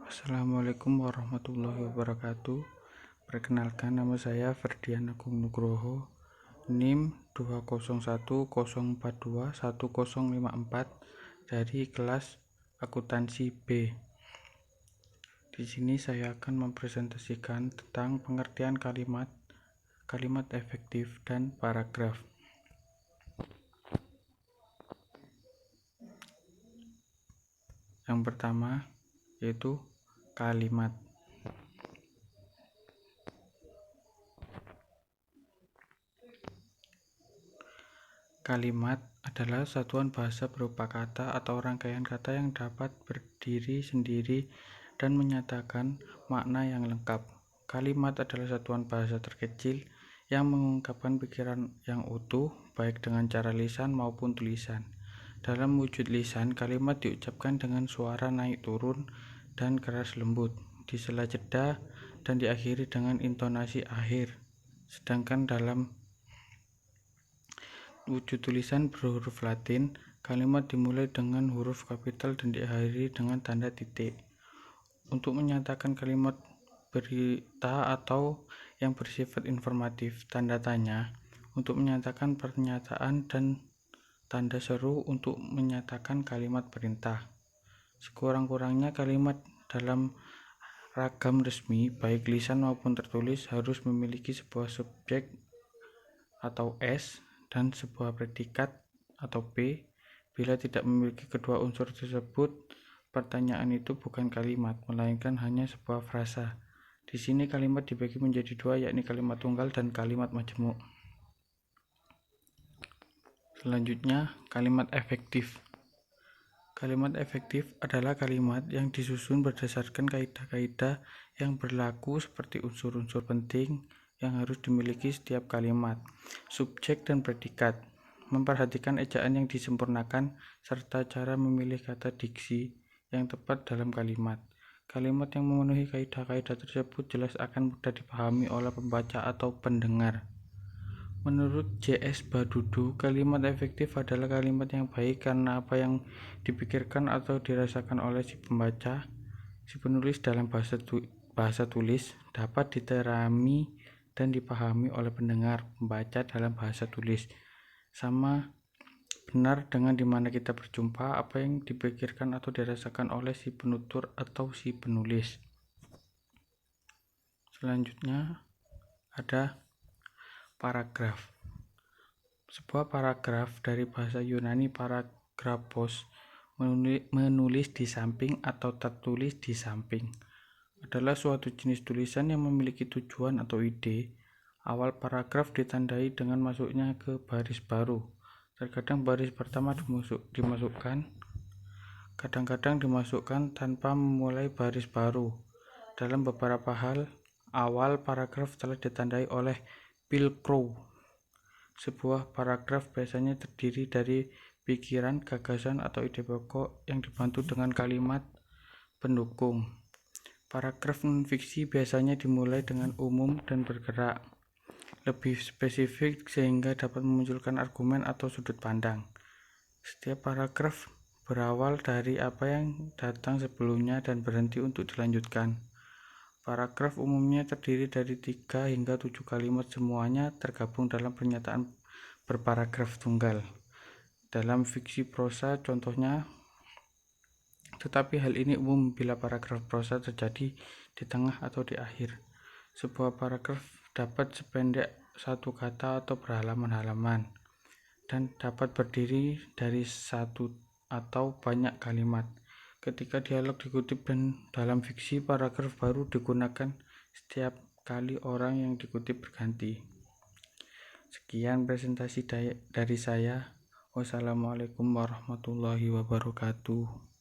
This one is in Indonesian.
Assalamualaikum warahmatullahi wabarakatuh. Perkenalkan, nama saya Ferdian Agung Nugroho, NIM 20104210054 dari kelas akuntansi B. Di sini saya akan mempresentasikan tentang pengertian kalimat efektif dan paragraf. Yang pertama yaitu kalimat. Kalimat adalah satuan bahasa berupa kata atau rangkaian kata yang dapat berdiri sendiri dan menyatakan makna yang lengkap. Kalimat adalah satuan bahasa terkecil yang mengungkapkan pikiran yang utuh, baik dengan cara lisan maupun tulisan. Dalam wujud lisan, kalimat diucapkan dengan suara naik turun dan keras lembut, di sela jeda, dan diakhiri dengan intonasi akhir. Sedangkan dalam wujud tulisan berhuruf Latin, kalimat dimulai dengan huruf kapital dan diakhiri dengan tanda titik. Untuk menyatakan kalimat berita atau yang bersifat informatif, tanda tanya. Untuk menyatakan pernyataan dan tanda seru untuk menyatakan kalimat perintah. Sekurang-kurangnya kalimat dalam ragam resmi, baik lisan maupun tertulis, harus memiliki sebuah subjek atau S dan sebuah predikat atau P. Bila tidak memiliki kedua unsur tersebut, pertanyaan itu bukan kalimat, melainkan hanya sebuah frasa. Di sini kalimat dibagi menjadi dua, yakni kalimat tunggal dan kalimat majemuk. Selanjutnya, kalimat efektif. Kalimat efektif adalah kalimat yang disusun berdasarkan kaidah-kaidah yang berlaku seperti unsur-unsur penting yang harus dimiliki setiap kalimat, subjek dan predikat, memperhatikan ejaan yang disempurnakan, serta cara memilih kata diksi yang tepat dalam kalimat. Kalimat yang memenuhi kaidah-kaidah tersebut jelas akan mudah dipahami oleh pembaca atau pendengar. Menurut J.S. Badudu, kalimat efektif adalah kalimat yang baik karena apa yang dipikirkan atau dirasakan oleh si pembaca, si penulis dalam bahasa tulis dapat diterami dan dipahami oleh pendengar pembaca dalam bahasa tulis. Sama benar dengan dimana kita berjumpa, apa yang dipikirkan atau dirasakan oleh si penutur atau si penulis. Selanjutnya ada paragraf. Sebuah paragraf dari bahasa Yunani paragrafos, menulis di samping atau tertulis di samping, adalah suatu jenis tulisan yang memiliki tujuan atau ide. Awal paragraf ditandai dengan masuknya ke baris baru. Terkadang baris pertama dimasukkan, kadang-kadang dimasukkan tanpa memulai baris baru. Dalam beberapa hal, awal paragraf telah ditandai oleh pilcrow. Sebuah paragraf biasanya terdiri dari pikiran, gagasan, atau ide pokok yang dibantu dengan kalimat pendukung. Paragraf non-fiksi biasanya dimulai dengan umum dan bergerak lebih spesifik sehingga dapat memunculkan argumen atau sudut pandang. Setiap paragraf berawal dari apa yang datang sebelumnya dan berhenti untuk dilanjutkan. Paragraf umumnya terdiri dari 3 hingga 7 kalimat, semuanya tergabung dalam pernyataan berparagraf tunggal. Dalam fiksi prosa contohnya, tetapi hal ini umum bila paragraf prosa terjadi di tengah atau di akhir. Sebuah paragraf dapat sependek satu kata atau berhalaman-halaman dan dapat berdiri dari satu atau banyak kalimat. Ketika dialog dikutip dan dalam fiksi, paragraf baru digunakan setiap kali orang yang dikutip berganti. Sekian presentasi dari saya. Wassalamualaikum warahmatullahi wabarakatuh.